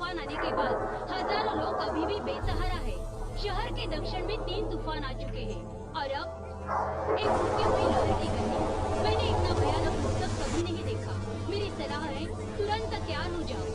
तूफान आने के बाद हजारों लोग अभी भी बेसहारा है। शहर के दक्षिण में 3 तूफान आ चुके हैं और अब एक उठती हुई लहर की गति। मैंने इतना भयानक पुस्तक कभी नहीं देखा। मेरी सलाह है तुरंत तैयार हो जाओ।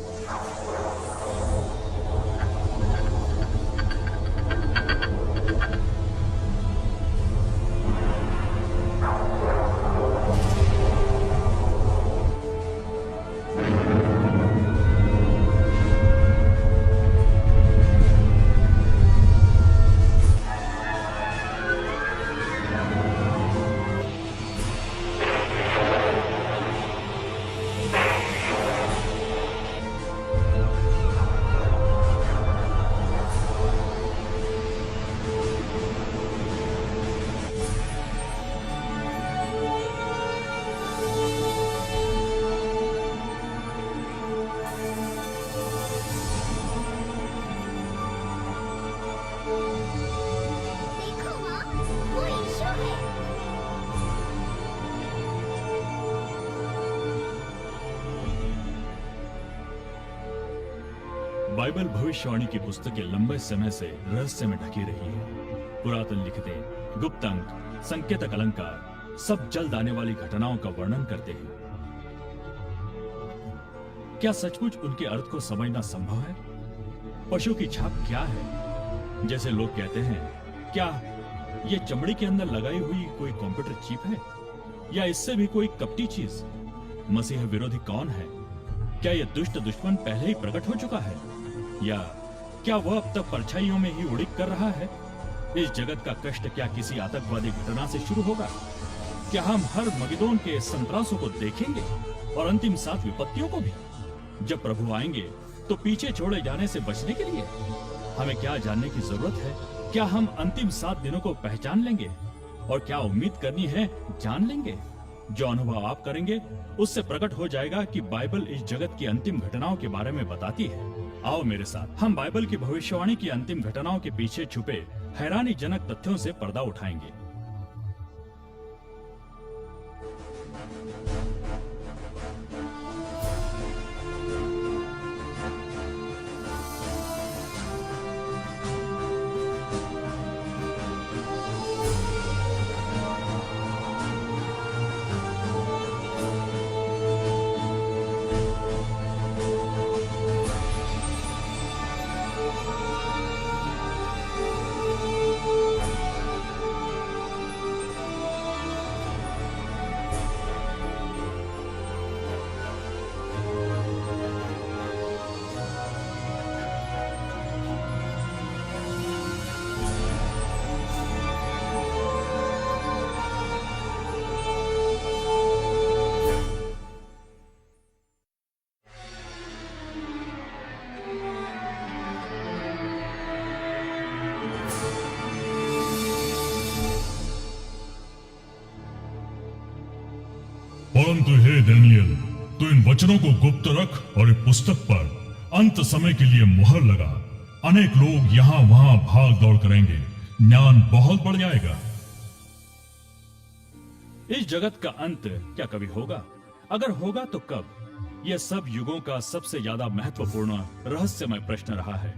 बाइबल भविष्यवाणी की पुस्तकें लंबे समय से रहस्य में ढकी रही है। पुरातन लिखतें, गुप्त अंक, संकेतक अलंकार सब जल्द आने वाली घटनाओं का वर्णन करते हैं। क्या सचमुच उनके अर्थ को समझना संभव है? पशु की छाप क्या है? जैसे लोग कहते हैं, क्या ये चमड़ी के अंदर लगाई हुई कोई कंप्यूटर चिप है या इससे भी कोई कपटी चीज? मसीह विरोधी कौन है? क्या यह दुष्ट दुश्मन पहले ही प्रकट हो चुका है या क्या वह अब तक परछाइयों में ही उड़ीक कर रहा है? इस जगत का कष्ट क्या किसी आतंकवादी घटना से शुरू होगा? क्या हम हर मगिदोन के संतरासों को देखेंगे और अंतिम 7 विपत्तियों को भी? जब प्रभु आएंगे तो पीछे छोड़े जाने से बचने के लिए हमें क्या जानने की जरूरत है? क्या हम अंतिम 7 दिनों को पहचान लेंगे और क्या उम्मीद करनी है जान लेंगे? जो अनुभव आप करेंगे उससे प्रकट हो जाएगा कि बाइबल इस जगत की अंतिम घटनाओं के बारे में बताती है। आओ मेरे साथ, हम बाइबल की भविष्यवाणी की अंतिम घटनाओं के पीछे छुपे हैरानीजनक तथ्यों से पर्दा उठाएंगे। परंतु हे दानियल, तू इन वचनों को गुप्त रख और इस पुस्तक पर अंत समय के लिए मुहर लगा। अनेक लोग यहाँ वहां भाग दौड़ करेंगे, ज्ञान बहुत बढ़ जाएगा। इस जगत का अंत क्या कभी होगा? अगर होगा तो कब? यह सब युगों का सबसे ज्यादा महत्वपूर्ण रहस्यमय प्रश्न रहा है।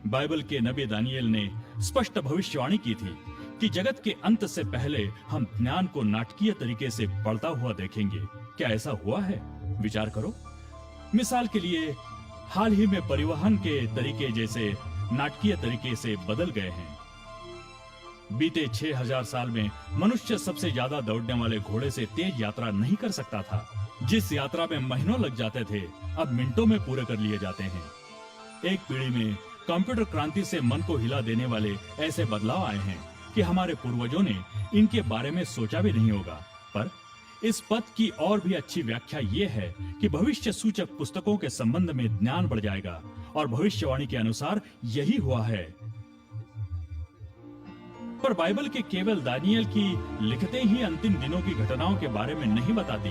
बाइबल के नबी दानियल ने स्पष्ट भविष्यवाणी की थी कि जगत के अंत से पहले हम ज्ञान को नाटकीय तरीके से बढ़ता हुआ देखेंगे। क्या ऐसा हुआ है? विचार करो। मिसाल के लिए हाल ही में परिवहन के तरीके जैसे नाटकीय तरीके से बदल गए हैं। बीते 6000 साल में मनुष्य सबसे ज्यादा दौड़ने वाले घोड़े से तेज यात्रा नहीं कर सकता था। जिस यात्रा में महीनों लग जाते थे, अब मिनटों में पूरे कर लिए जाते हैं। एक पीढ़ी में कंप्यूटर क्रांति से मन को हिला देने वाले ऐसे बदलाव आए हैं कि हमारे पूर्वजों ने इनके बारे में सोचा भी नहीं होगा। पर इस पद की और भी अच्छी व्याख्या ये है कि भविष्य सूचक पुस्तकों के संबंध में ज्ञान बढ़ जाएगा और भविष्यवाणी के अनुसार यही हुआ है। पर बाइबल के केवल दानियल की लिखतें ही अंतिम दिनों की घटनाओं के बारे में नहीं बताती।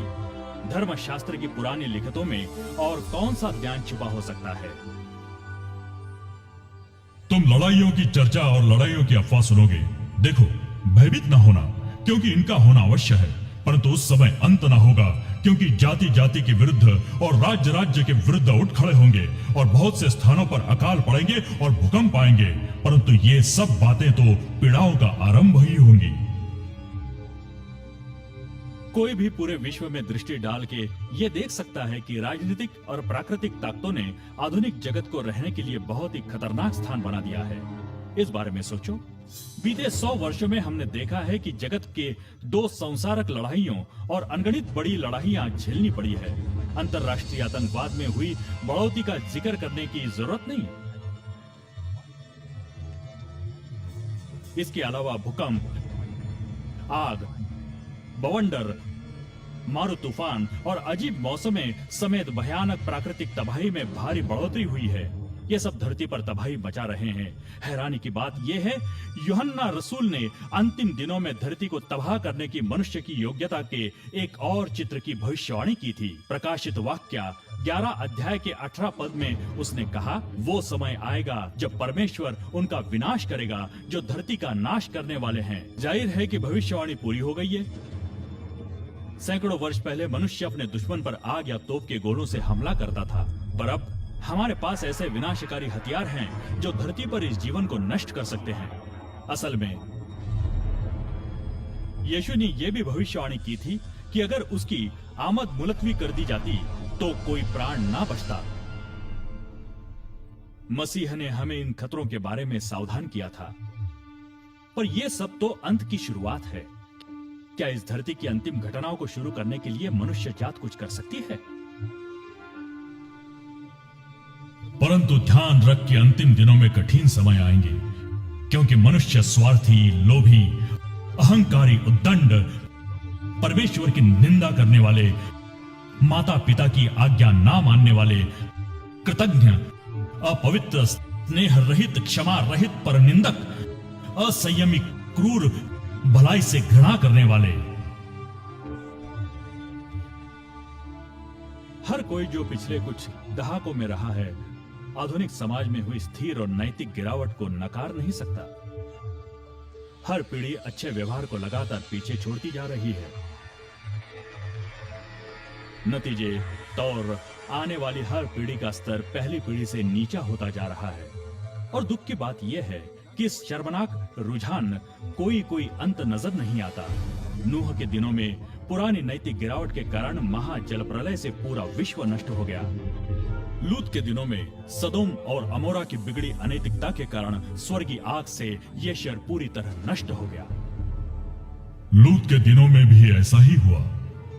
धर्मशास्त्र की पुरानी लिखतों में और कौन सा ज्ञान छुपा हो सकता है? तुम लड़ाइयों की चर्चा और लड़ाइयों की अफवाह सुनोगे। देखो, भयभीत न होना, क्योंकि इनका होना अवश्य है, परंतु उस समय अंत न होगा क्योंकि जाति जाति के विरुद्ध और राज्य राज्य के विरुद्ध उठ खड़े होंगे और बहुत से स्थानों पर अकाल पड़ेंगे और भूकंप आएंगे, परंतु ये सब बातें तो पीड़ाओं का आरंभ ही होंगी। कोई भी पूरे विश्व में दृष्टि डाल के ये देख सकता है कि राजनीतिक और प्राकृतिक ताकतों ने आधुनिक जगत को रहने के लिए बहुत ही खतरनाक स्थान बना दिया है। इस बारे में सोचो, बीते 100 वर्षों में हमने देखा है कि जगत के 2 संसारक लड़ाइयों और अनगणित बड़ी लड़ाइयां झेलनी पड़ी है। अंतर्राष्ट्रीय आतंकवाद में हुई बढ़ोतरी का जिक्र करने की जरूरत नहीं। इसके अलावा भूकंप, आग, बवंडर, मारू तूफान और अजीब मौसमें समेत भयानक प्राकृतिक तबाही में भारी बढ़ोतरी हुई है। ये सब धरती पर तबाही मचा रहे हैं। हैरानी की बात यह है, यूहन्ना रसूल ने अंतिम दिनों में धरती को तबाह करने की मनुष्य की योग्यता के एक और चित्र की भविष्यवाणी की थी। प्रकाशित वाक्य 11 अध्याय के 18 पद में उसने कहा, वो समय आएगा जब परमेश्वर उनका विनाश करेगा जो धरती का नाश करने वाले हैं। जाहिर है कि भविष्यवाणी पूरी हो गई है। सैकड़ों वर्ष पहले मनुष्य अपने दुश्मन पर आग या तोप के गोलों से हमला करता था, पर अब हमारे पास ऐसे विनाशकारी हथियार हैं जो धरती पर इस जीवन को नष्ट कर सकते हैं। असल में यीशु ने यह भी भविष्यवाणी की थी कि अगर उसकी आमद मुलतवी कर दी जाती तो कोई प्राण ना बचता। मसीह ने हमें इन खतरों के बारे में सावधान किया था, पर यह सब तो अंत की शुरुआत है। क्या इस धरती की अंतिम घटनाओं को शुरू करने के लिए मनुष्य जात कुछ कर सकती है? परंतु ध्यान रख कि अंतिम दिनों में कठिन समय आएंगे, क्योंकि मनुष्य स्वार्थी, लोभी, अहंकारी, उद्दंड, परमेश्वर की निंदा करने वाले, माता पिता की आज्ञा ना मानने वाले, कृतज्ञ, अपवित्र, स्नेह रहित, क्षमा रहित, परनिंदक, असंयमी, क्रूर, भलाई से घृणा करने वाले। हर कोई जो पिछले कुछ दहाकों में रहा है, आधुनिक समाज में हुई स्थिर और नैतिक गिरावट को नकार नहीं सकता। हर पीढ़ी अच्छे व्यवहार को लगातार पीछे छोड़ती जा रही है। नतीजे तौर आने वाली हर पीढ़ी का स्तर पहली पीढ़ी से नीचा होता जा रहा है। और दुख की बात यह है कि इस शर्मनाक रुझान कोई अंत नजर नहीं आता। नूह के दिनों में पुरानी नैतिक गिरावट के कारण महाजल प्रलय से पूरा विश्व नष्ट हो गया। लूत के दिनों में सदोम और अमोरा की बिगड़ी अनैतिकता के कारण स्वर्गीय आग से यह शहर पूरी तरह नष्ट हो गया। लूत के दिनों में भी ऐसा ही हुआ।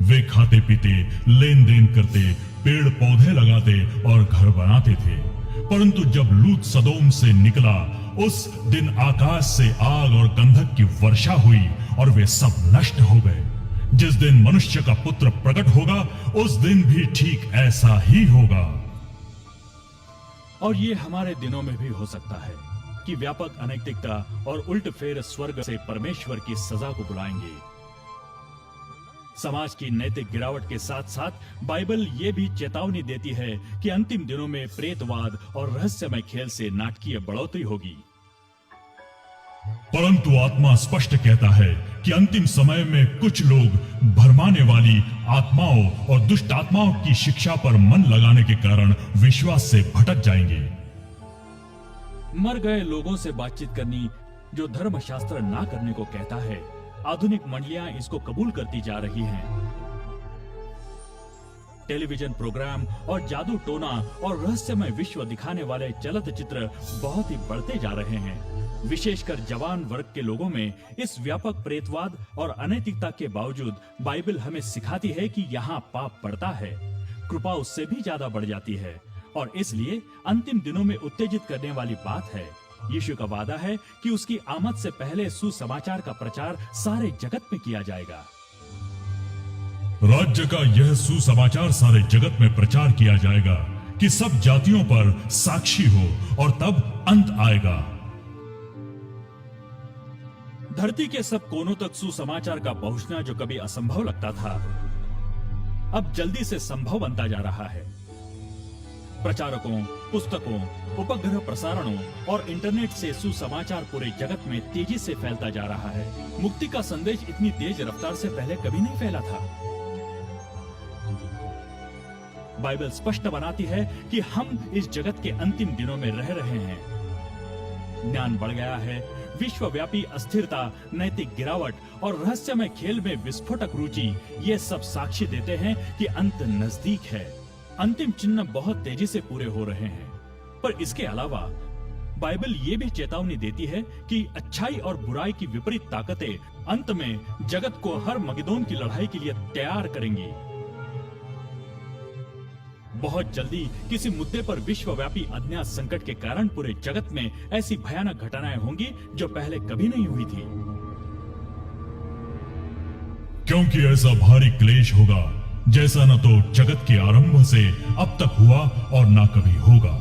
वे खाते पीते, लेन देन करते, पेड़ पौधे लगाते और घर बनाते थे। परंतु जब लूत सदोम से निकला, उस दिन आकाश से आग और गंधक की वर्षा हुई और वे सब नष्ट हो गए। जिस दिन मनुष्य का पुत्र प्रकट होगा, उस दिन भी ठीक ऐसा ही होगा। और ये हमारे दिनों में भी हो सकता है कि व्यापक अनैतिकता और उल्ट फेर स्वर्ग से परमेश्वर की सजा को बुलाएंगे। समाज की नैतिक गिरावट के साथ साथ बाइबल ये भी चेतावनी देती है कि अंतिम दिनों में प्रेतवाद और रहस्यमय खेल से नाटकीय बढ़ोतरी होगी। परंतु आत्मा स्पष्ट कहता है कि अंतिम समय में कुछ लोग भरमाने वाली आत्माओं और दुष्ट आत्माओं की शिक्षा पर मन लगाने के कारण विश्वास से भटक जाएंगे। मर गए लोगों से बातचीत करनी, जो धर्मशास्त्र ना करने को कहता है, आधुनिक मंडलियां इसको कबूल करती जा रही हैं। टेलीविजन प्रोग्राम और जादू टोना और रहस्यमय विश्व दिखाने वाले चलचित्र बहुत ही बढ़ते जा रहे हैं। विशेषकर जवान वर्ग के लोगों में इस व्यापक प्रेतवाद और अनैतिकता के बावजूद बाइबल हमें सिखाती है कि यहाँ पाप बढ़ता है, कृपा उससे भी ज्यादा बढ़ जाती है, और इसलिए अंतिम दिनों में उत्तेजित करने वाली बात है। यीशु का वादा है कि उसकी आमद से पहले सुसमाचार का प्रचार सारे जगत में किया जाएगा। राज्य का यह सुसमाचार सारे जगत में प्रचार किया जाएगा कि सब जातियों पर साक्षी हो, और तब अंत आएगा। धरती के सब कोनों तक सुसमाचार का पहुंचना, जो कभी असंभव लगता था, अब जल्दी से संभव बनता जा रहा है। प्रचारकों, पुस्तकों, उपग्रह प्रसारणों और इंटरनेट से सुसमाचार पूरे जगत में तेजी से फैलता जा रहा है। मुक्ति का संदेश इतनी तेज रफ्तार से पहले कभी नहीं फैला था। बाइबल स्पष्ट बनाती है कि हम इस जगत के अंतिम दिनों में रह रहे हैं। ज्ञान बढ़ गया है, विश्वव्यापी अस्थिरता, नैतिक गिरावट और रहस्यमय खेल में विस्फोटक रुचि, ये सब साक्षी देते हैं कि अंत नजदीक है। अंतिम चिन्ह बहुत तेजी से पूरे हो रहे हैं। पर इसके अलावा बाइबल ये भी चेतावनी देती है कि अच्छाई और बुराई की विपरीत ताकतें अंत में जगत को हर मगिदोन की लड़ाई के लिए तैयार करेंगी। बहुत जल्दी किसी मुद्दे पर विश्वव्यापी अज्ञात संकट के कारण पूरे जगत में ऐसी भयानक घटनाएं होंगी जो पहले कभी नहीं हुई थी। क्योंकि ऐसा भारी क्लेश होगा जैसा न तो जगत के आरंभ से अब तक हुआ और ना कभी होगा।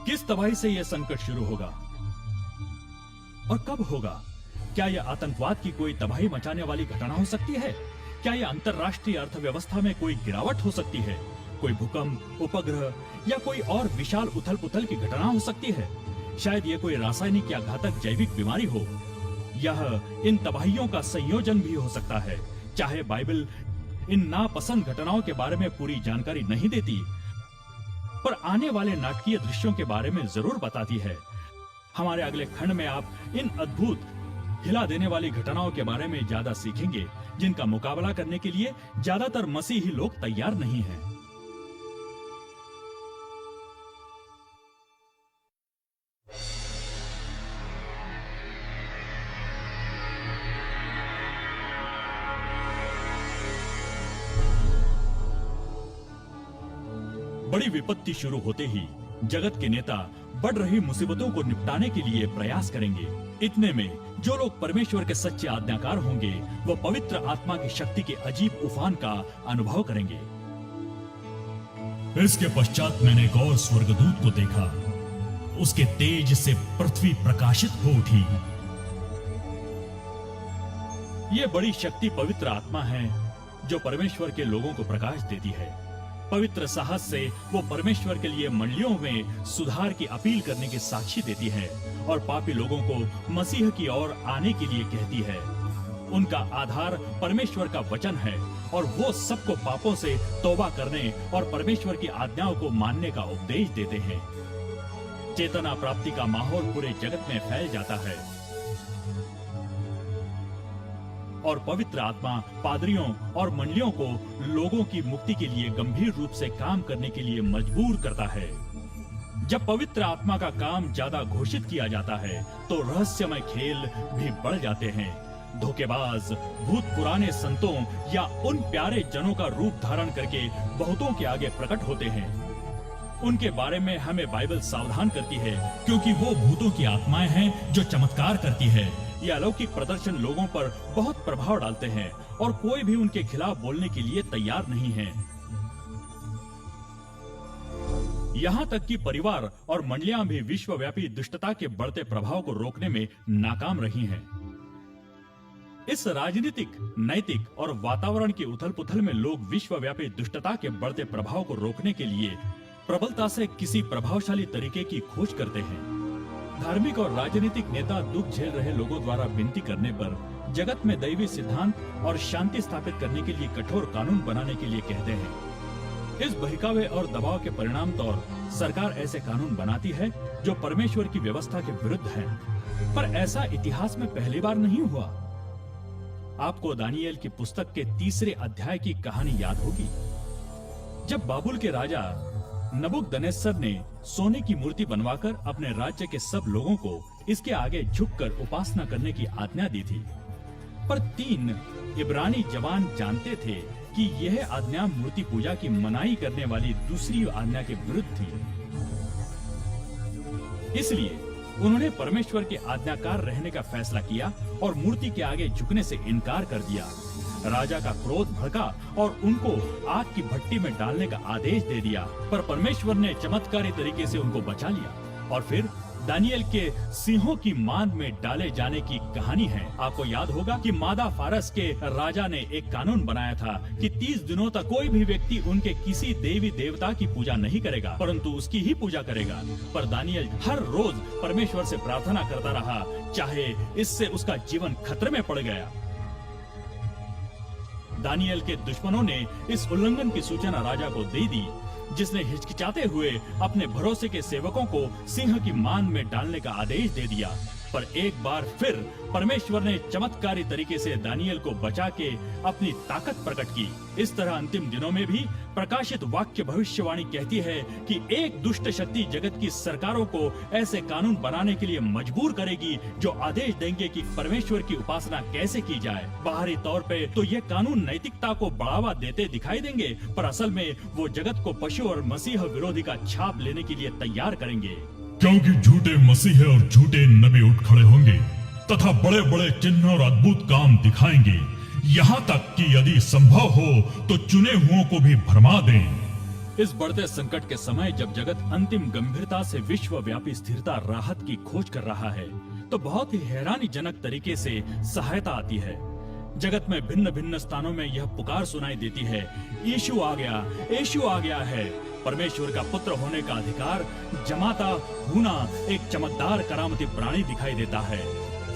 किस तबाही से यह संकट शुरू होगा और कब होगा? क्या यह आतंकवाद की कोई तबाही मचाने वाली घटना हो सकती है? क्या यह अंतरराष्ट्रीय अर्थव्यवस्था में कोई गिरावट हो सकती है? कोई भूकंप, उपग्रह या कोई और विशाल उथल पुथल की घटना हो सकती है? शायद यह कोई रासायनिक या घातक जैविक बीमारी हो। यह इन तबाहियों का संयोजन भी हो सकता है। चाहे बाइबल इन नापसंद घटनाओं के बारे में पूरी जानकारी नहीं देती, पर आने वाले नाटकीय दृश्यों के बारे में जरूर बताती है। हमारे अगले खंड में आप इन अद्भुत, हिला देने वाली घटनाओं के बारे में ज्यादा सीखेंगे, जिनका मुकाबला करने के लिए ज्यादातर मसीही लोग तैयार नहीं हैं। बड़ी विपत्ति शुरू होते ही जगत के नेता बढ़ रही मुसीबतों को निपटाने के लिए प्रयास करेंगे। इतने में जो लोग परमेश्वर के सच्चे आज्ञाकार होंगे, वो पवित्र आत्मा की शक्ति के अजीब उफान का अनुभव करेंगे। इसके पश्चात मैंने एक और स्वर्गदूत को देखा। उसके तेज से पृथ्वी प्रकाशित हो उठी। ये बड़ी शक्ति पवित्र आत्मा है जो परमेश्वर के लोगों को प्रकाश देती है। पवित्र साहस से वो परमेश्वर के लिए मंडलियों में सुधार की अपील करने की साक्षी देती है और पापी लोगों को मसीह की ओर आने के लिए कहती है। उनका आधार परमेश्वर का वचन है और वो सबको पापों से तौबा करने और परमेश्वर की आज्ञाओं को मानने का उपदेश देते हैं। चेतना प्राप्ति का माहौल पूरे जगत में फैल जाता है और पवित्र आत्मा पादरियों और मंडलियों को लोगों की मुक्ति के लिए गंभीर रूप से काम करने के लिए मजबूर करता है। जब पवित्र आत्मा का काम ज्यादा घोषित किया जाता है तो रहस्यमय खेल भी बढ़ जाते हैं। धोखेबाज भूत पुराने संतों या उन प्यारे जनों का रूप धारण करके बहुतों के आगे प्रकट होते हैं। उनके बारे में हमें बाइबल सावधान करती है, क्योंकि वो भूतों की आत्माएं हैं जो चमत्कार करती है। ये अलौकिक प्रदर्शन लोगों पर बहुत प्रभाव डालते हैं और कोई भी उनके खिलाफ बोलने के लिए तैयार नहीं है। यहाँ तक कि परिवार और मंडलियां भी विश्वव्यापी दुष्टता के बढ़ते प्रभाव को रोकने में नाकाम रही हैं। इस राजनीतिक, नैतिक और वातावरण की उथल-पुथल में लोग विश्वव्यापी दुष्टता के बढ़ते प्रभाव को रोकने के लिए प्रबलता से किसी प्रभावशाली तरीके की खोज करते हैं। धार्मिक और राजनीतिक नेता दुख झेल रहे लोगों द्वारा विनती करने पर जगत में दैवी सिद्धांत और शांति स्थापित करने के लिए कठोर कानून बनाने के लिए कहते हैं। इस बहकावे और दबाव के परिणाम तौर सरकार ऐसे कानून बनाती है जो परमेश्वर की व्यवस्था के विरुद्ध हैं। पर ऐसा इतिहास में पहली बार नहीं हुआ। आपको दानियेल की पुस्तक के 3 अध्याय की कहानी याद होगी, जब बाबुल के राजा नबूकदनेस्सर ने सोने की मूर्ति बनवाकर अपने राज्य के सब लोगों को इसके आगे झुककर उपासना करने की आज्ञा दी थी। पर 3 इब्रानी जवान जानते थे कि यह आज्ञा मूर्ति पूजा की मनाही करने वाली दूसरी आज्ञा के विरुद्ध थी। इसलिए उन्होंने परमेश्वर के आज्ञाकार रहने का फैसला किया और मूर्ति के आगे झुकने से इनकार कर दिया। राजा का क्रोध भड़का और उनको आग की भट्टी में डालने का आदेश दे दिया, पर परमेश्वर ने चमत्कारी तरीके से उनको बचा लिया। और फिर दानियेल के सिंहों की मांद में डाले जाने की कहानी है। आपको याद होगा कि मादा फारस के राजा ने एक कानून बनाया था कि 30 दिनों तक कोई भी व्यक्ति उनके किसी देवी देवता की पूजा नहीं करेगा, परंतु उसकी ही पूजा करेगा। पर दानियेल हर रोज परमेश्वर से प्रार्थना करता रहा, चाहे इससे उसका जीवन खतरे में पड़ गया। दानियल के दुश्मनों ने इस उल्लंघन की सूचना राजा को दे दी, जिसने हिचकिचाते हुए अपने भरोसे के सेवकों को सिंह की मान में डालने का आदेश दे दिया। पर एक बार फिर परमेश्वर ने चमत्कारी तरीके से दानियल को बचा के अपनी ताकत प्रकट की। इस तरह अंतिम दिनों में भी प्रकाशित वाक्य भविष्यवाणी कहती है कि एक दुष्ट शक्ति जगत की सरकारों को ऐसे कानून बनाने के लिए मजबूर करेगी जो आदेश देंगे कि परमेश्वर की उपासना कैसे की जाए। बाहरी तौर पे तो ये कानून नैतिकता को बढ़ावा देते दिखाई देंगे, पर असल में वो जगत को पशु और मसीह विरोधी का छाप लेने के लिए तैयार करेंगे। क्योंकि झूठे मसीह और झूठे नबी उठ खड़े होंगे तथा बड़े बड़े चिन्ह और अद्भुत काम दिखाएंगे, यहाँ तक कि यदि संभव हो तो चुने हुओं को भी भरमा दें। इस बढ़ते संकट के समय जब जगत अंतिम गंभीरता से विश्वव्यापी स्थिरता राहत की खोज कर रहा है, तो बहुत ही हैरानीजनक तरीके से सहायता आती है। जगत में भिन्न भिन्न स्थानों में यह पुकार सुनाई देती है, यीशु आ गया, यीशु आ गया है। परमेश्वर का पुत्र होने का अधिकार जमाता हूना एक चमकदार करामती प्राणी दिखाई देता है।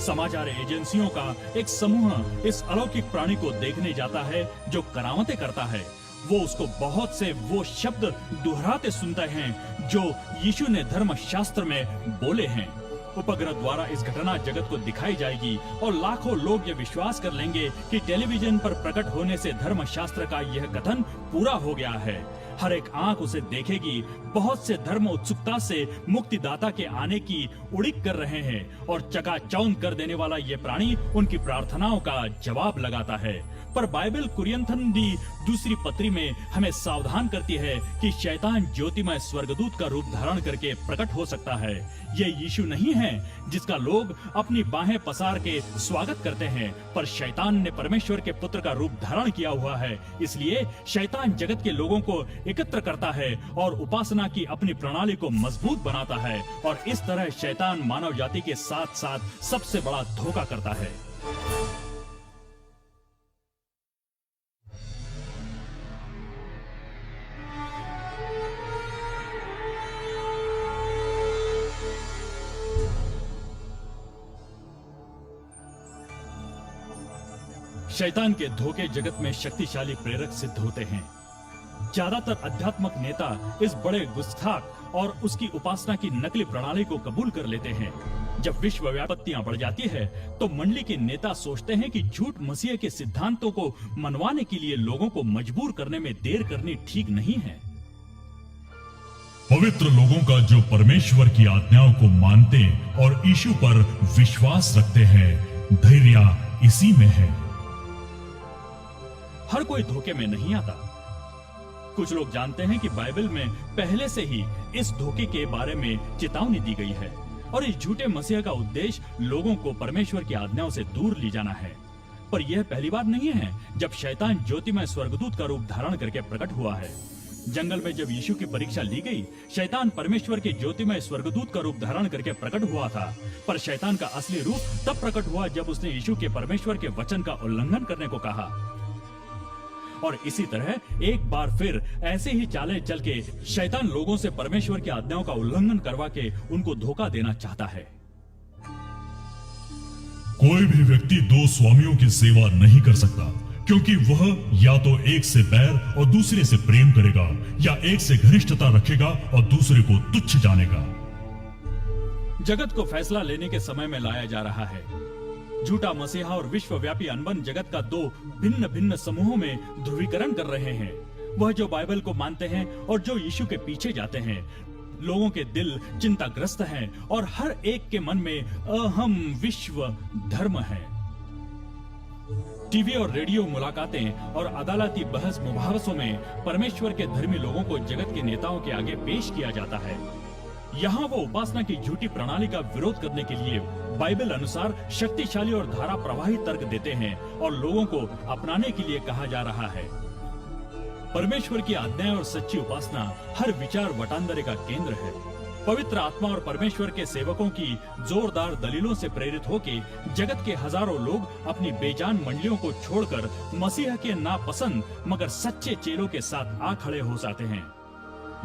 समाचार एजेंसियों का एक समूह इस अलौकिक प्राणी को देखने जाता है जो करामतें करता है। वो उसको बहुत से वो शब्द दोहराते सुनते हैं जो यीशु ने धर्म शास्त्र में बोले हैं। उपग्रह द्वारा इस घटना जगत को दिखाई जाएगी और लाखों लोग ये विश्वास कर लेंगे कि टेलीविजन पर प्रकट होने से धर्म शास्त्र का यह कथन पूरा हो गया है। हर एक आंख उसे देखेगी। बहुत से धर्म उत्सुकता से मुक्तिदाता के आने की उड़ीक कर रहे हैं और चकाचौंध कर देने वाला ये प्राणी उनकी प्रार्थनाओं का जवाब लगाता है। पर बाइबल कुरियंथन दी दूसरी पत्री में हमें सावधान करती है कि शैतान ज्योतिमय स्वर्गदूत का रूप धारण करके प्रकट हो सकता है। ये यीशु नहीं है जिसका लोग अपनी बाहें पसार के स्वागत करते हैं, पर शैतान ने परमेश्वर के पुत्र का रूप धारण किया हुआ है। इसलिए शैतान जगत के लोगों को एकत्र करता है और उपासना की अपनी प्रणाली को मजबूत बनाता है, और इस तरह शैतान मानव जाति के साथ साथ सबसे बड़ा धोखा करता है। शैतान के धोखे जगत में शक्तिशाली प्रेरक सिद्ध होते हैं। ज्यादातर अध्यात्मक नेता इस बड़े गुस्ताख और उसकी उपासना की नकली प्रणाली को कबूल कर लेते हैं। जब विश्व व्यापत्तियां बढ़ जाती है तो मंडली के नेता सोचते हैं कि झूठ मसीह के सिद्धांतों को मनवाने के लिए लोगों को मजबूर करने में देर करनी ठीक नहीं है। पवित्र लोगों का जो परमेश्वर की आज्ञाओं को मानते और यीशु पर विश्वास रखते हैं, धैर्य इसी में है। हर कोई धोखे में नहीं आता। कुछ लोग जानते हैं कि बाइबल में पहले से ही इस धोखे के बारे में चेतावनी दी गई है और इस झूठे मसीह का उद्देश्य लोगों को परमेश्वर की आज्ञाओं से दूर ले जाना है। पर यह पहली बार नहीं है जब शैतान ज्योतिमय स्वर्गदूत का रूप धारण करके प्रकट हुआ है। जंगल में जब यीशु की परीक्षा ली गई, शैतान परमेश्वर के ज्योतिमय स्वर्गदूत का रूप धारण करके प्रकट हुआ था। पर शैतान का असली रूप तब प्रकट हुआ जब उसने यीशु के परमेश्वर के वचन का उल्लंघन करने को कहा। और इसी तरह एक बार फिर ऐसे ही चालें चल के शैतान लोगों से परमेश्वर की आज्ञाओं का उल्लंघन करवा के उनको धोखा देना चाहता है। कोई भी व्यक्ति दो स्वामियों की सेवा नहीं कर सकता, क्योंकि वह या तो एक से बैर और दूसरे से प्रेम करेगा, या एक से घनिष्ठता रखेगा और दूसरे को तुच्छ जानेगा। जगत को फैसला लेने के समय में लाया जा रहा है। झूठा मसीहा और विश्वव्यापी अनबन जगत का दो भिन्न भिन्न समूहों में ध्रुवीकरण कर रहे हैं। वह जो बाइबल को मानते हैं और जो यीशु के पीछे जाते हैं। लोगों के दिल चिंताग्रस्त हैं और हर एक के मन में अहम विश्व धर्म है। टीवी और रेडियो मुलाकातें और अदालती बहस मुबाहसों में परमेश्वर के धर्मी लोगों को जगत के नेताओं के आगे पेश किया जाता है। यहाँ वो उपासना की झूठी प्रणाली का विरोध करने के लिए बाइबल अनुसार शक्तिशाली और धारा प्रवाही तर्क देते हैं और लोगों को अपनाने के लिए कहा जा रहा है। परमेश्वर की आज्ञाएं और सच्ची उपासना हर विचार वटांदरे का केंद्र है। पवित्र आत्मा और परमेश्वर के सेवकों की जोरदार दलीलों से प्रेरित होकर जगत के हजारों लोग अपनी बेजान मंडलियों को छोड़कर मसीह के नापसंद मगर सच्चे चेलों के साथ आ खड़े हो जाते हैं।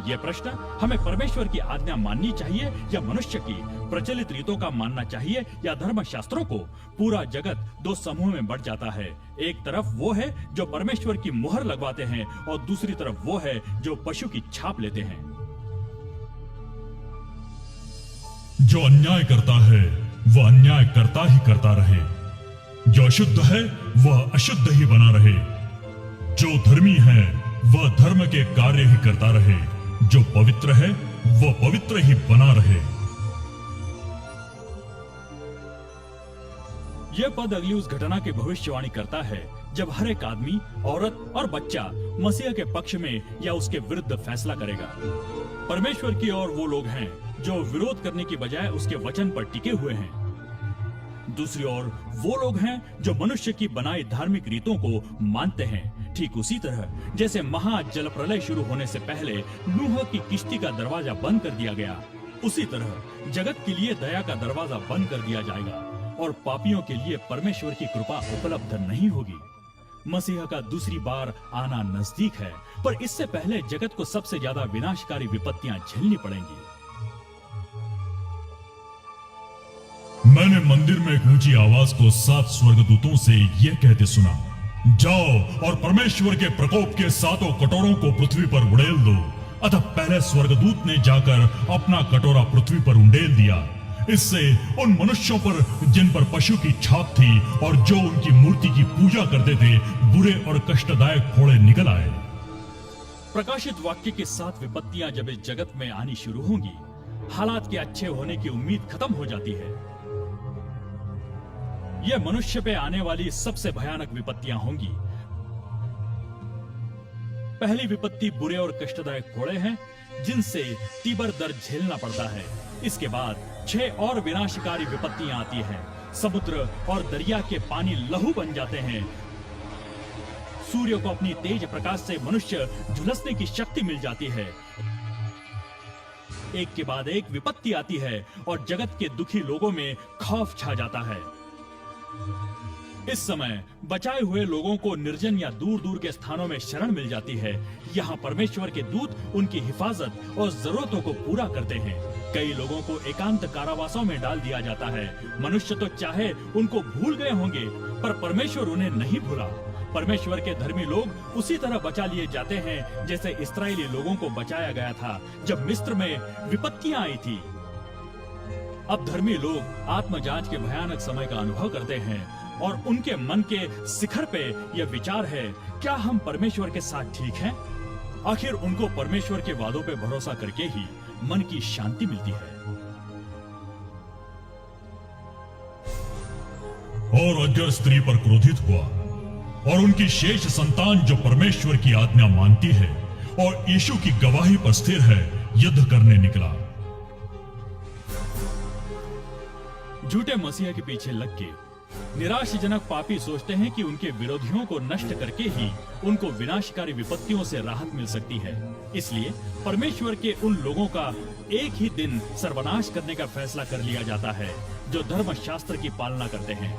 ये प्रश्न हमें परमेश्वर की आज्ञा माननी चाहिए या मनुष्य की प्रचलित रीतों का मानना चाहिए या धर्म शास्त्रों को। पूरा जगत दो समूह में बढ़ जाता है। एक तरफ वो है जो परमेश्वर की मुहर लगवाते हैं और दूसरी तरफ वो है जो पशु की छाप लेते हैं। जो अन्याय करता है वह अन्याय करता ही करता रहे, जो अशुद्ध है वह अशुद्ध ही बना रहे, जो धर्मी है वह धर्म के कार्य ही करता रहे, जो पवित्र है वह पवित्र ही बना रहे। यह पद अगली उस घटना की भविष्यवाणी करता है जब हर एक आदमी, औरत और बच्चा मसीह के पक्ष में या उसके विरुद्ध फैसला करेगा। परमेश्वर की ओर वो लोग हैं जो विरोध करने की बजाय उसके वचन पर टिके हुए हैं। दूसरी ओर वो लोग हैं जो मनुष्य की बनाई धार्मिक रीतों को मानते हैं। ठीक उसी तरह जैसे महा जल प्रलय शुरू होने से पहले नूह की किश्ती का दरवाजा बंद कर दिया गया, उसी तरह जगत के लिए दया का दरवाजा बंद कर दिया जाएगा और पापियों के लिए परमेश्वर की कृपा उपलब्ध नहीं होगी। मसीह का दूसरी बार आना नजदीक है, पर इससे पहले जगत को सबसे ज्यादा विनाशकारी विपत्तियां झेलनी पड़ेंगी। मैंने मंदिर में एक ऊंची आवाज को 7 स्वर्गदूतों से यह कहते सुना, जाओ और परमेश्वर के प्रकोप के 7 कटोरों को पृथ्वी पर उड़ेल दो। अतः पहले स्वर्गदूत ने जाकर अपना कटोरा पृथ्वी पर उंडेल दिया। इससे उन मनुष्यों पर जिन पर पशु की छाप थी और जो उनकी मूर्ति की पूजा करते थे, बुरे और कष्टदायक फोड़े निकल आए। प्रकाशित वाक्य की 7 विपत्तियां जब इस जगत में आनी शुरू होंगी, हालात के अच्छे होने की उम्मीद खत्म हो जाती है। यह मनुष्य पे आने वाली सबसे भयानक विपत्तियां होंगी। पहली विपत्ति बुरे और कष्टदायक फोड़े हैं जिनसे तीव्र दर्द झेलना पड़ता है। इसके बाद 6 और विनाशकारी विपत्तियां आती हैं। समुद्र और दरिया के पानी लहू बन जाते हैं। सूर्य को अपनी तेज प्रकाश से मनुष्य झुलसने की शक्ति मिल जाती है। एक के बाद एक विपत्ति आती है और जगत के दुखी लोगों में खौफ छा जाता है। इस समय बचाए हुए लोगों को निर्जन या दूर दूर के स्थानों में शरण मिल जाती है। यहाँ परमेश्वर के दूत उनकी हिफाजत और जरूरतों को पूरा करते हैं। कई लोगों को एकांत कारावासों में डाल दिया जाता है। मनुष्य तो चाहे उनको भूल गए होंगे, पर परमेश्वर उन्हें नहीं भूला। परमेश्वर के धर्मी लोग उसी तरह बचा लिए जाते हैं जैसे इस्राएली लोगों को बचाया गया था जब मिस्र में विपत्तियां आई थी। अब धर्मी लोग आत्मजांच के भयानक समय का अनुभव करते हैं और उनके मन के शिखर पे यह विचार है, क्या हम परमेश्वर के साथ ठीक हैं? आखिर उनको परमेश्वर के वादों पे भरोसा करके ही मन की शांति मिलती है। और अजगर स्त्री पर क्रोधित हुआ और उनकी शेष संतान जो परमेश्वर की आज्ञा मानती है और यीशु की गवाही पर स्थिर है, युद्ध करने निकला। झूठे मसीहा के पीछे लग के निराशजनक पापी सोचते हैं कि उनके विरोधियों को नष्ट करके ही उनको विनाशकारी विपत्तियों से राहत मिल सकती है। इसलिए परमेश्वर के उन लोगों का एक ही दिन सर्वनाश करने का फैसला कर लिया जाता है जो धर्मशास्त्र की पालना करते हैं।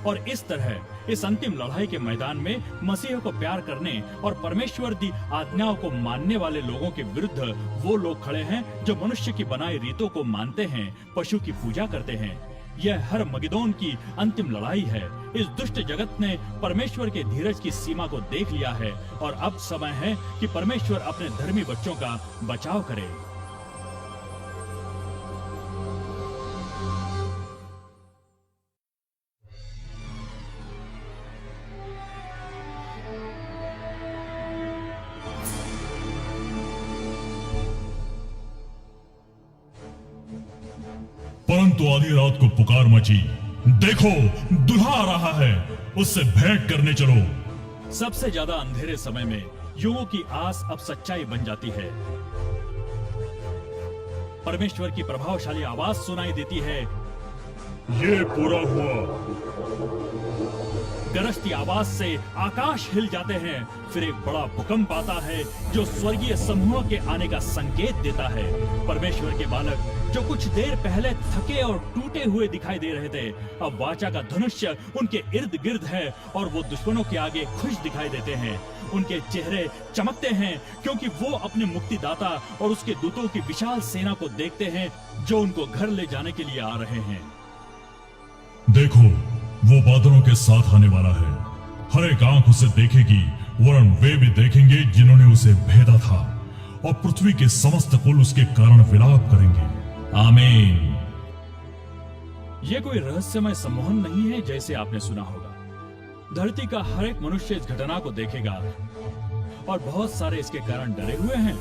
और इस तरह इस अंतिम लड़ाई के मैदान में मसीह को प्यार करने और परमेश्वर दी आज्ञाओं को मानने वाले लोगों के विरुद्ध वो लोग खड़े हैं जो मनुष्य की बनाई रीतों को मानते हैं, पशु की पूजा करते हैं। यह हर मगिदोन की अंतिम लड़ाई है। इस दुष्ट जगत ने परमेश्वर के धीरज की सीमा को देख लिया है और अब समय है कि परमेश्वर अपने धर्मी बच्चों का बचाव करे। परंतु आधी रात को पुकार मची, देखो दुल्हा आ रहा है, उससे भेंट करने चलो। सबसे ज्यादा अंधेरे समय में युगों की आस अब सच्चाई बन जाती है। परमेश्वर की प्रभावशाली आवाज सुनाई देती है, ये पूरा हुआ। गरजती आवाज से आकाश हिल जाते हैं। फिर एक बड़ा भूकंप आता है जो स्वर्गीय समूह के आने का संकेत देता है। परमेश्वर के बालक जो कुछ देर पहले थके और टूटे हुए दिखाई दे रहे थे, अब वाचा का धनुष्य उनके इर्द गिर्द है और वो दुश्मनों के आगे खुश दिखाई देते हैं। उनके चेहरे चमकते हैं क्योंकि वो अपने मुक्तिदाता और उसके दूतों की विशाल सेना को देखते हैं जो उनको घर ले जाने के लिए आ रहे हैं। देखो, वो बादलों के साथ आने वाला है। हर एक आंख उसे देखेगी, वरन वे भी देखेंगे जिन्होंने उसे भेदा था, और पृथ्वी के समस्त कुल उसके कारण विलाप करेंगे। आमीन। ये कोई रहस्यमय सम्मोहन नहीं है जैसे आपने सुना होगा। धरती का हर एक मनुष्य इस घटना को देखेगा और बहुत सारे इसके कारण डरे हुए हैं।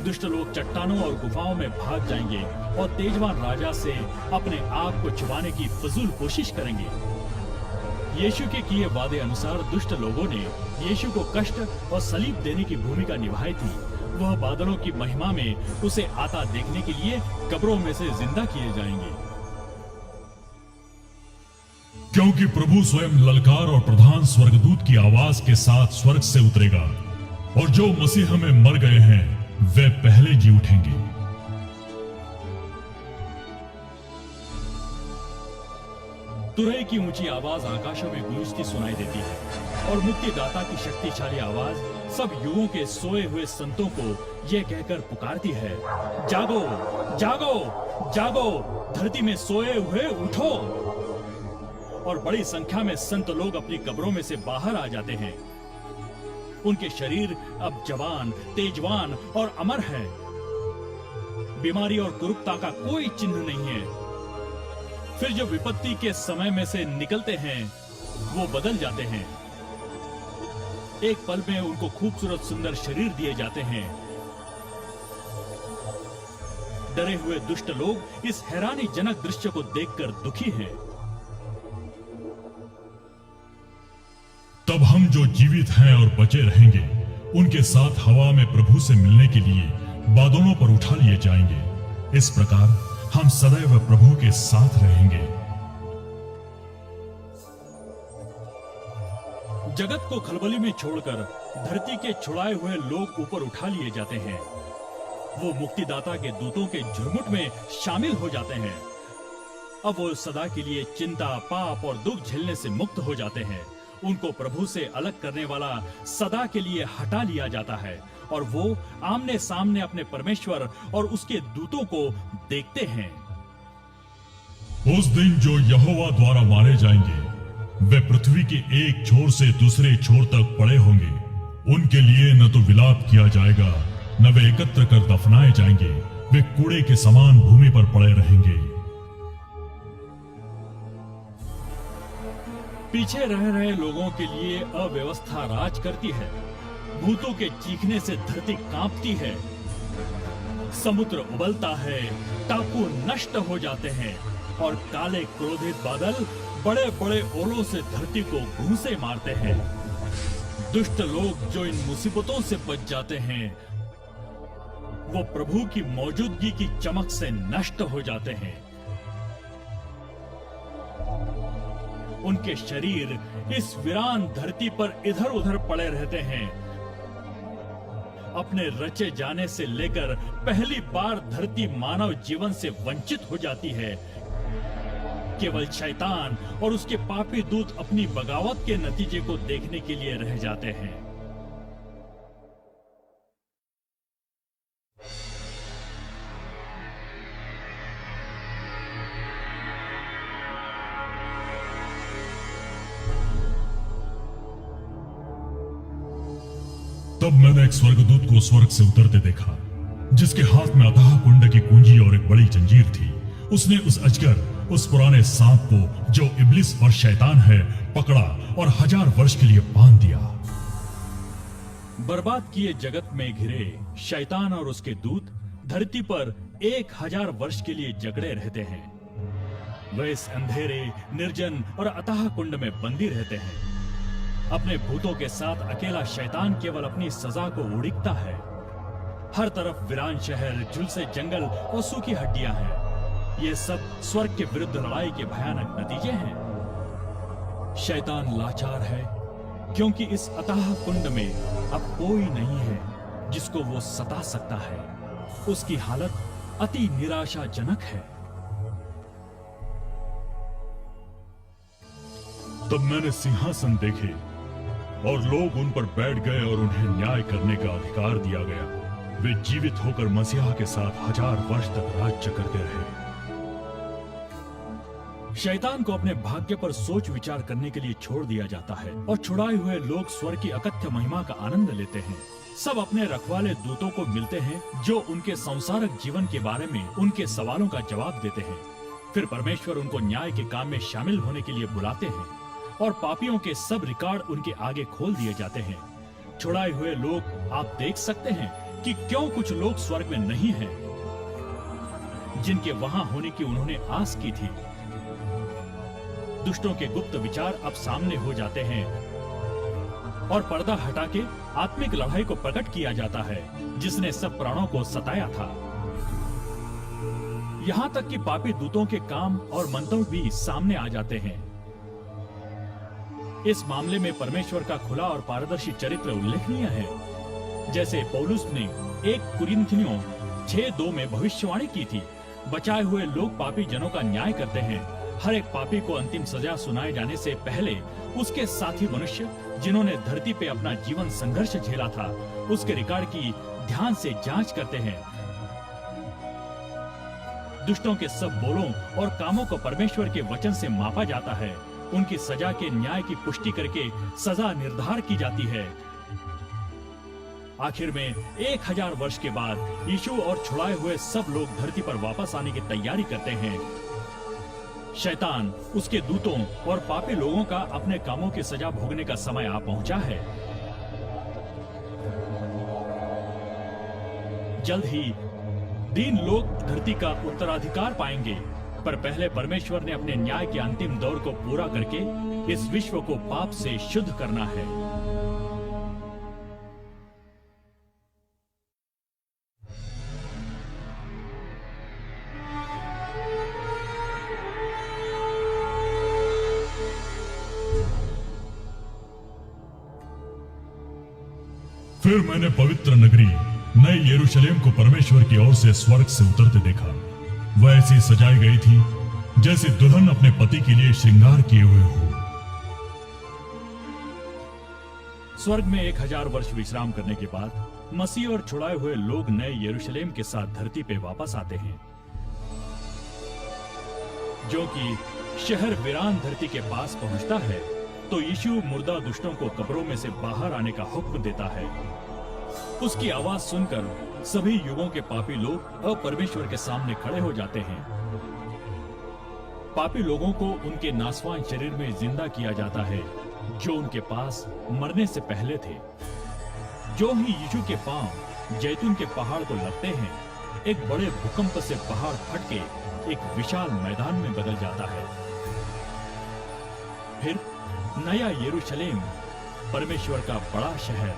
दुष्ट लोग चट्टानों और गुफाओं में भाग जाएंगे और तेजवान राजा से अपने आप को छुपाने की फजूल कोशिश करेंगे। यीशु के किए वादे अनुसार दुष्ट लोगों ने यीशु को कष्ट और सलीब देने की भूमिका निभाई थी। वह बादलों की महिमा में उसे आता देखने के लिए कब्रों में से जिंदा किए जाएंगे। क्योंकि प्रभु स्वयं ललकार और प्रधान स्वर्गदूत की आवाज के साथ स्वर्ग से उतरेगा, और जो मसीह में मर गए हैं वे पहले जी उठेंगे। तुरही की ऊंची आवाज आकाशों में गूंजती सुनाई देती है और मुक्तिदाता की शक्तिशाली आवाज सब युगों के सोए हुए संतों को यह कहकर पुकारती है, जागो, जागो, जागो, धरती में सोए हुए उठो। और बड़ी संख्या में संत लोग अपनी कब्रों में से बाहर आ जाते हैं। उनके शरीर अब जवान, तेजवान और अमर है। बीमारी और कुरूपता का कोई चिन्ह नहीं है। फिर जो विपत्ति के समय में से निकलते हैं वो बदल जाते हैं। एक पल में उनको खूबसूरत सुंदर शरीर दिए जाते हैं। डरे हुए दुष्ट लोग इस हैरानीजनक दृश्य को देखकर दुखी हैं। तब हम जो जीवित हैं और बचे रहेंगे उनके साथ हवा में प्रभु से मिलने के लिए बादलों पर उठा लिए जाएंगे। इस प्रकार हम सदैव प्रभु के साथ रहेंगे। जगत को खलबली में छोड़कर धरती के छुड़ाए हुए लोग ऊपर उठा लिए जाते हैं। वो मुक्तिदाता के दूतों के झुरमुट में शामिल हो जाते हैं। अब वो सदा के लिए चिंता, पाप और दुख झेलने से मुक्त हो जाते हैं। उनको प्रभु से अलग करने वाला सदा के लिए हटा लिया जाता है और वो आमने सामने अपने परमेश्वर और उसके दूतों को देखते हैं। उस दिन जो यहोवा द्वारा मारे जाएंगे वे पृथ्वी के एक छोर से दूसरे छोर तक पड़े होंगे। उनके लिए न तो विलाप किया जाएगा, न वे एकत्र कर दफनाए जाएंगे। वे कूड़े के समान भूमि पर पड़े रहेंगे। पीछे रह रहे लोगों के लिए अव्यवस्था राज करती है। भूतों के चीखने से धरती कांपती है। समुद्र उबलता है, टापू नष्ट हो जाते हैं और काले क्रोधित बादल बड़े बड़े ओलों से धरती को घूंसे मारते हैं। दुष्ट लोग जो इन मुसीबतों से बच जाते हैं वो प्रभु की मौजूदगी की चमक से नष्ट हो जाते हैं। उनके शरीर इस वीरान धरती पर इधर उधर पड़े रहते हैं। अपने रचे जाने से लेकर पहली बार धरती मानव जीवन से वंचित हो जाती है। केवल शैतान और उसके पापी दूत अपनी बगावत के नतीजे को देखने के लिए रह जाते हैं। तब मैंने एक स्वर्गदूत को स्वर्ग से उतरते देखा, जिसके हाथ में अथाह कुंड की कुंजी और एक बड़ी जंजीर थी। उसने उस अजगर, उस पुराने सांप को जो इब्लिस और शैतान है, पकड़ा और 1000 वर्ष के लिए बांध दिया। बर्बाद किए जगत में घिरे शैतान और उसके दूत धरती पर 1000 वर्ष के लिए जकड़े रहते हैं। वे इस अंधेरे, निर्जन और अथाह कुंड में बंदी रहते हैं। अपने भूतों के साथ अकेला शैतान केवल अपनी सजा को उड़ीकता है। हर तरफ वीरान शहर, झुलसे जंगल और सूखी हड्डियां हैं। ये सब स्वर्ग के विरुद्ध लड़ाई के भयानक नतीजे हैं। शैतान लाचार है क्योंकि इस अथाह कुंड में अब कोई नहीं है जिसको वो सता सकता है। उसकी हालत अति निराशाजनक है। तब मैंने सिंहासन देखे और लोग उन पर बैठ गए और उन्हें न्याय करने का अधिकार दिया गया। वे जीवित होकर मसीहा के साथ 1000 वर्ष तक राज्य करते रहे। शैतान को अपने भाग्य पर सोच विचार करने के लिए छोड़ दिया जाता है और छुड़ाए हुए लोग स्वर्ग की अकथ्य महिमा का आनंद लेते हैं। सब अपने रखवाले दूतों को मिलते हैं जो उनके संसारक जीवन के बारे में उनके सवालों का जवाब देते हैं। फिर परमेश्वर उनको न्याय के काम में शामिल होने के लिए बुलाते हैं और पापियों के सब रिकॉर्ड उनके आगे खोल दिए जाते हैं। छुड़ाए हुए लोग, आप देख सकते हैं कि क्यों कुछ लोग स्वर्ग में नहीं हैं, जिनके वहां होने की उन्होंने आस की थी। दुष्टों के गुप्त विचार अब सामने हो जाते हैं और पर्दा हटा के आत्मिक लड़ाई को प्रकट किया जाता है जिसने सब प्राणों को सताया था। यहां तक कि पापी दूतों के काम और मंतव्य भी सामने आ जाते हैं। इस मामले में परमेश्वर का खुला और पारदर्शी चरित्र उल्लेखनीय है, जैसे पौलुस ने 1 कुरिन्थियों 6:2 में भविष्यवाणी की थी। बचाए हुए लोग पापी जनों का न्याय करते हैं। हर एक पापी को अंतिम सजा सुनाए जाने से पहले उसके साथी मनुष्य जिन्होंने धरती पे अपना जीवन संघर्ष झेला था, उसके रिकॉर्ड की ध्यान से जांच करते हैं। दुष्टों के सब बोलों और कामों को परमेश्वर के वचन से मापा जाता है। उनकी सजा के न्याय की पुष्टि करके सजा निर्धार की जाती है। आखिर में 1000 वर्ष के बाद यीशु और छुड़ाए हुए सब लोग धरती पर वापस आने की तैयारी करते हैं। शैतान, उसके दूतों और पापी लोगों का अपने कामों की सजा भोगने का समय आ पहुंचा है। जल्द ही दीन लोग धरती का उत्तराधिकार पाएंगे, पर पहले परमेश्वर ने अपने न्याय के अंतिम दौर को पूरा करके इस विश्व को पाप से शुद्ध करना है। फिर मैंने पवित्र नगरी नए यरूशलेम को परमेश्वर की ओर से स्वर्ग से उतरते देखा। वह ऐसी सजाई गई थी जैसे दुल्हन अपने पति के लिए श्रृंगार किए हुए हो। स्वर्ग में 1000 वर्ष विश्राम करने के बाद मसीह और छुड़ाए हुए लोग नए यरूशलेम के साथ धरती पे वापस आते हैं, जो कि शहर वीरान धरती के पास पहुंचता है तो यीशु मुर्दा दुष्टों को कब्रों में से बाहर आने का हुक्म देता है। उसकी आवाज सुनकर सभी युगों के पापी लोग अब परमेश्वर के सामने खड़े हो जाते हैं। पापी लोगों को उनके नासवान शरीर में जिंदा किया जाता है जो उनके पास मरने से पहले थे। जो ही यीशु के पांव जैतून के पहाड़ को लगते हैं, एक बड़े भूकंप से पहाड़ फट के एक विशाल मैदान में बदल जाता है। फिर नया यरूशलेम, परमेश्वर का बड़ा शहर,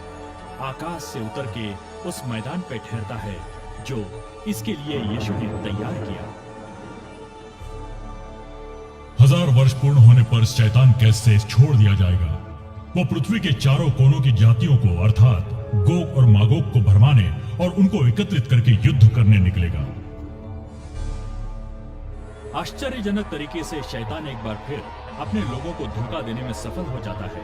आकाश से उतर के उस मैदान पे ठहरता है जो इसके लिए यीशु ने तैयार किया। 1000 वर्ष पूर्ण होने पर शैतान कैद से छोड़ दिया जाएगा। वो पृथ्वी के चारों कोनों की जातियों को अर्थात गोग और मागोग को भरमाने और उनको एकत्रित करके युद्ध करने निकलेगा। आश्चर्यजनक तरीके से शैतान एक बार फिर अपने लोगों को धोखा देने में सफल हो जाता है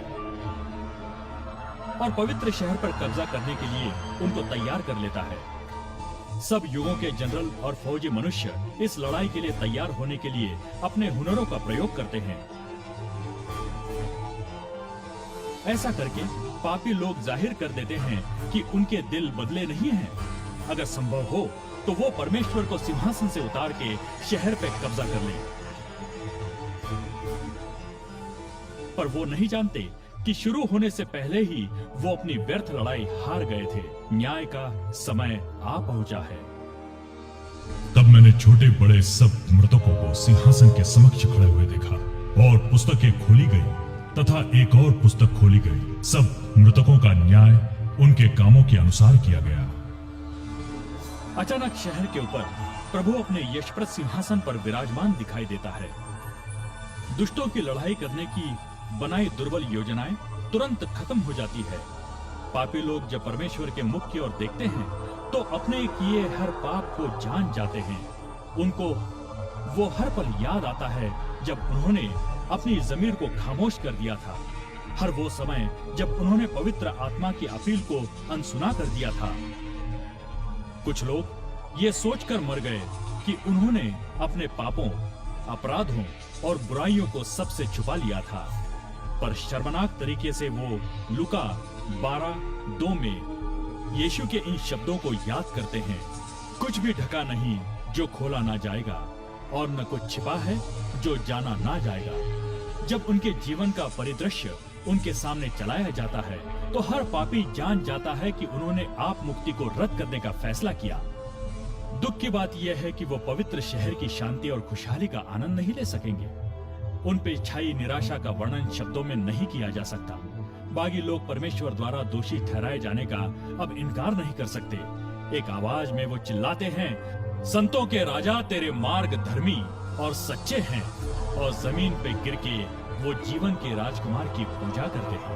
और पवित्र शहर पर कब्जा करने के लिए उनको तैयार कर लेता है। सब युगों के जनरल और फौजी मनुष्य इस लड़ाई के लिए तैयार होने के लिए अपने हुनरों का प्रयोग करते हैं। ऐसा करके पापी लोग जाहिर कर देते हैं कि उनके दिल बदले नहीं हैं। अगर संभव हो तो वो परमेश्वर को सिंहासन से उतार के शहर पे कब्जा कर ले, पर वो नहीं जानते कि शुरू होने से पहले ही वो अपनी व्यर्थ लड़ाई हार गए थे। न्याय का समय आ पहुंचा है। तब मैंने छोटे बड़े सब मृतकों को सिंहासन के समक्ष खड़े हुए देखा और पुस्तकें खोली गई तथा एक और पुस्तक खोली गई। सब मृतकों का न्याय उनके कामों के अनुसार किया गया। अचानक शहर के ऊपर प्रभु अपने यशप्रद सिंहासन पर विराजमान दिखाई देता है। दुष्टों की लड़ाई करने की बनाई दुर्बल योजनाएं तुरंत खत्म हो जाती है। पापी लोग जब परमेश्वर के मुख की ओर देखते हैं तो अपने किए हर पाप को जान जाते हैं। उनको वो हर पल याद आता है जब उन्होंने अपनी जमीर को खामोश कर दिया था, हर वो समय जब उन्होंने पवित्र आत्मा की अपील को अनसुना कर दिया था। कुछ लोग ये सोचकर मर गए कि उन्होंने अपने पापों, अपराधों और बुराइयों को सबसे छुपा लिया था, पर शर्मनाक तरीके से वो लुका 12:2 में यीशु के इन शब्दों को याद करते हैं, कुछ भी ढका नहीं जो खोला ना जाएगा, और न कुछ छिपा है जो जाना ना जाएगा। जब उनके जीवन का परिदृश्य उनके सामने चलाया जाता है तो हर पापी जान जाता है कि उन्होंने आप मुक्ति को रद्द करने का फैसला किया। दुख की बात यह है कि वो पवित्र शहर की शांति और खुशहाली का आनंद नहीं ले सकेंगे। उन पे छाई निराशा का वर्णन शब्दों में नहीं किया जा सकता। बागी लोग परमेश्वर द्वारा दोषी ठहराए जाने का अब इनकार नहीं कर सकते। एक आवाज में वो चिल्लाते हैं, संतों के राजा तेरे मार्ग धर्मी और सच्चे हैं, और जमीन पे गिर के वो जीवन के राजकुमार की पूजा करते हैं।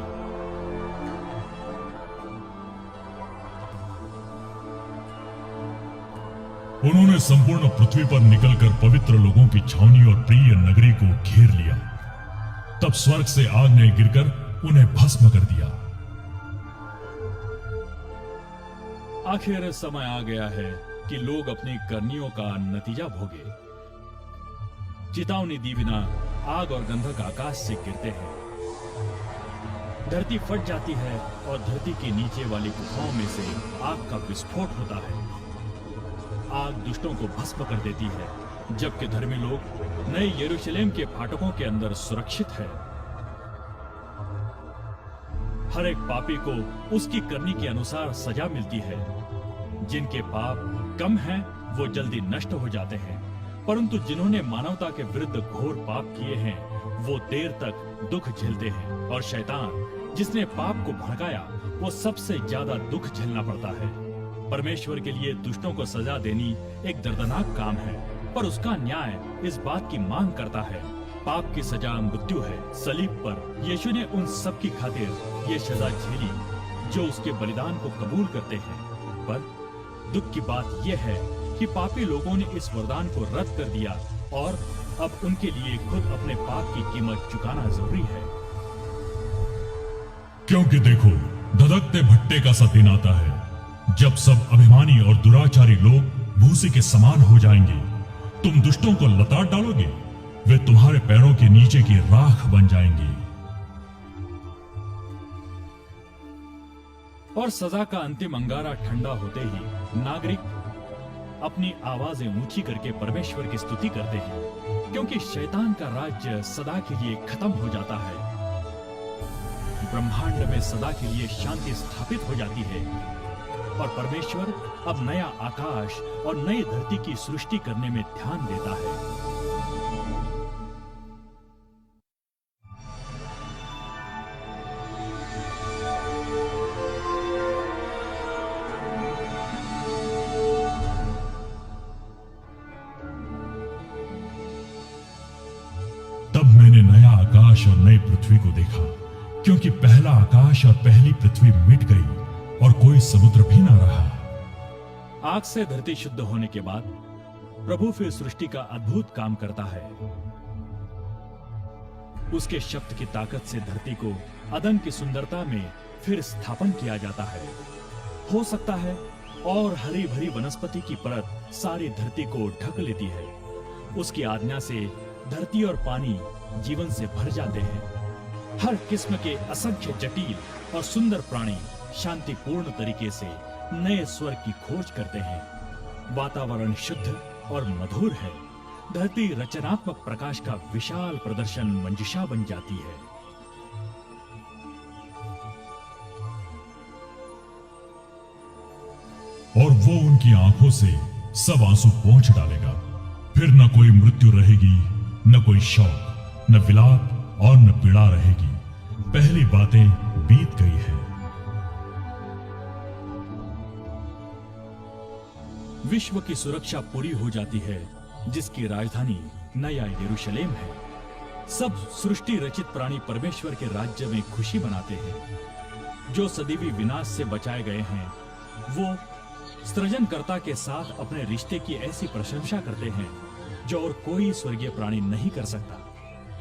उन्होंने संपूर्ण पृथ्वी पर निकलकर पवित्र लोगों की छावनी और प्रिय नगरी को घेर लिया। तब स्वर्ग से आग ने गिरकर उन्हें भस्म कर दिया। आखिर समय आ गया है कि लोग अपनी करनियों का नतीजा भोगे। चेतावनी दी बिना आग और गंधक आकाश से गिरते हैं। धरती फट जाती है और धरती के नीचे वाली गुफाओं में से आग का विस्फोट होता है। आग दुष्टों को भस्म कर देती है, जबकि धर्मी लोग नए यरूशलेम के फाटकों के अंदर सुरक्षित है। हर एक पापी को उसकी करनी के अनुसार सजा मिलती है। जिनके पाप कम हैं, वो जल्दी नष्ट हो जाते हैं, परंतु जिन्होंने मानवता के विरुद्ध घोर पाप किए हैं, वो देर तक दुख झेलते हैं। और शैतान जिसने पाप को भड़काया, वो सबसे ज्यादा दुख झेलना पड़ता है। परमेश्वर के लिए दुष्टों को सजा देनी एक दर्दनाक काम है, पर उसका न्याय इस बात की मांग करता है। पाप की सजा मृत्यु है। सलीब पर यीशु ने उन सब की खातिर ये सजा झेली जो उसके बलिदान को कबूल करते हैं। पर दुख की बात यह है कि पापी लोगों ने इस वरदान को रद्द कर दिया और अब उनके लिए खुद अपने पाप की कीमत चुकाना जरूरी है। क्योंकि देखो, धधकते भट्टे का सा दिन आता है जब सब अभिमानी और दुराचारी लोग भूसे के समान हो जाएंगे। तुम दुष्टों को लताड़ डालोगे, वे तुम्हारे पैरों के नीचे की राख बन जाएंगे। और सजा का अंतिम अंगारा ठंडा होते ही नागरिक अपनी आवाजें ऊंची करके परमेश्वर की स्तुति करते हैं, क्योंकि शैतान का राज्य सदा के लिए खत्म हो जाता है। ब्रह्मांड में सदा के लिए शांति स्थापित हो जाती है और परमेश्वर अब नया आकाश और नई धरती की सृष्टि करने में ध्यान देता है। तब मैंने नया आकाश और नई पृथ्वी को देखा, क्योंकि पहला आकाश और पहली पृथ्वी मिट गई और कोई समुद्र भी ना रहा। आग से धरती शुद्ध होने के बाद प्रभु फिर सृष्टि का अद्भुत काम करता है। उसके शब्द की ताकत से धरती को अदन की सुंदरता में फिर स्थापन किया जाता है। हो सकता है और हरी भरी वनस्पति की परत सारी धरती को ढक लेती है। उसकी आज्ञा से धरती और पानी जीवन से भर जाते हैं। हर किस्म के असंख्य जटिल और सुंदर प्राणी शांतिपूर्ण तरीके से नए स्वर्ग की खोज करते हैं। वातावरण शुद्ध और मधुर है। धरती रचनात्मक प्रकाश का विशाल प्रदर्शन मंजिशा बन जाती है। और वो उनकी आंखों से सब आंसू पोंछ डालेगा। फिर न कोई मृत्यु रहेगी, न कोई शोक, न विलाप और न पीड़ा रहेगी। पहली बातें बीत गई है। विश्व की सुरक्षा पूरी हो जाती है, जिसकी राजधानी नया यरूशलेम है। सब सृष्टि रचित प्राणी परमेश्वर के राज्य में खुशी मनाते हैं। जो सदैवी विनाश से बचाए गए हैं, वो सृजनकर्ता के साथ अपने रिश्ते की ऐसी प्रशंसा करते हैं जो और कोई स्वर्गीय प्राणी नहीं कर सकता।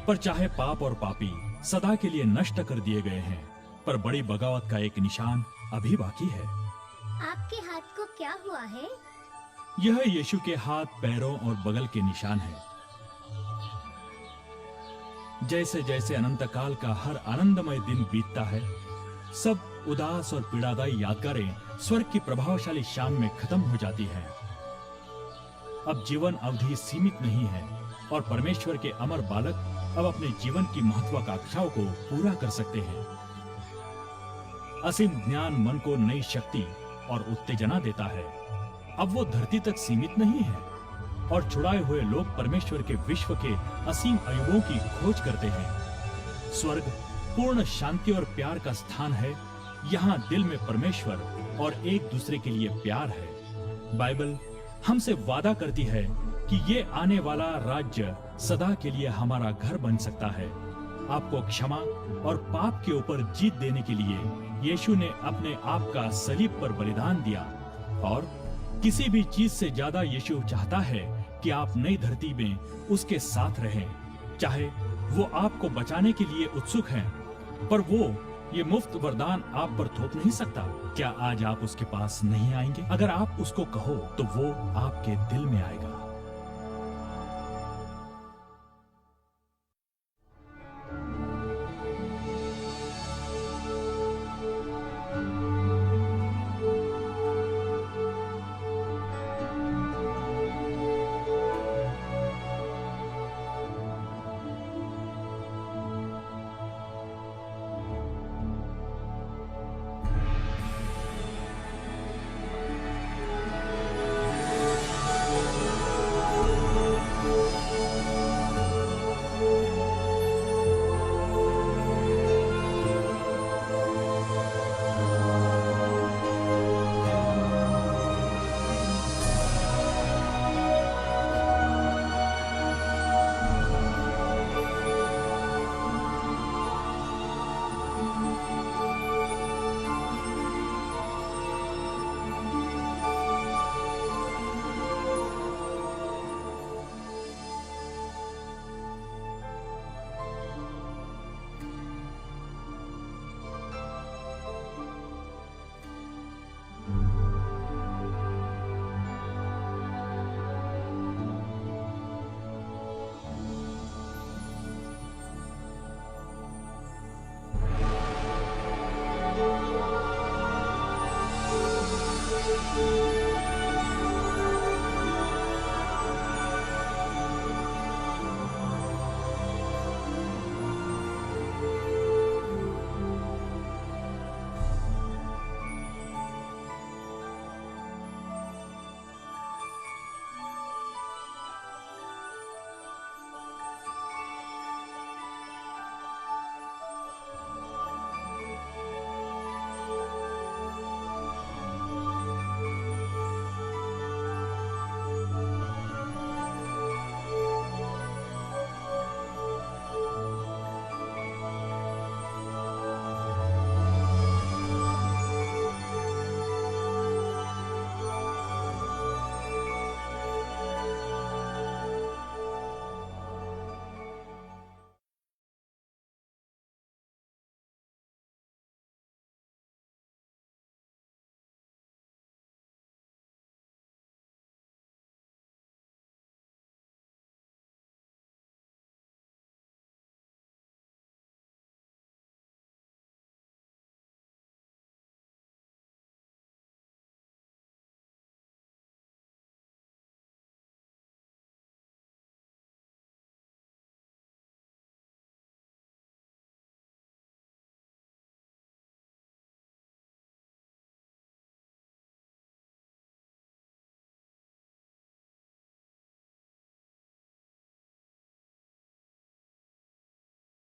पर चाहे पाप और पापी सदा के लिए नष्ट कर दिए गए हैं, पर बड़ी बगावत का एक निशान अभी बाकी है। आपके हाथ को क्या हुआ है? यह यीशु के हाथ, पैरों और बगल के निशान है। जैसे जैसे अनंत काल का हर आनंदमय दिन बीतता है, सब उदास और पीड़ादायी यादगारें स्वर्ग की प्रभावशाली शाम में खत्म हो जाती हैं। अब जीवन अवधि सीमित नहीं है और परमेश्वर के अमर बालक अब अपने जीवन की महत्वाकांक्षाओं को पूरा कर सकते हैं। असीम ज्ञान मन को नई शक्ति और उत्तेजना देता है। अब वो धरती तक सीमित नहीं है और छुड़ाए हुए लोग परमेश्वर के विश्व के असीम अयुगों की खोज करते हैं। स्वर्ग पूर्ण शांति और प्यार का स्थान है। यहाँ दिल में परमेश्वर और एक दूसरे के लिए प्यार है। बाइबल हमसे वादा करती है कि ये आने वाला राज्य सदा के लिए हमारा घर बन सकता है। आपको क्षमा और पाप के ऊपर जीत देने के लिए यीशु ने अपने आप का सलीब पर बलिदान दिया, और किसी भी चीज से ज्यादा यीशु चाहता है कि आप नई धरती में उसके साथ रहें। चाहे वो आपको बचाने के लिए उत्सुक हैं, पर वो ये मुफ्त वरदान आप पर थोप नहीं सकता। क्या आज आप उसके पास नहीं आएंगे? अगर आप उसको कहो तो वो आपके दिल में आएगा।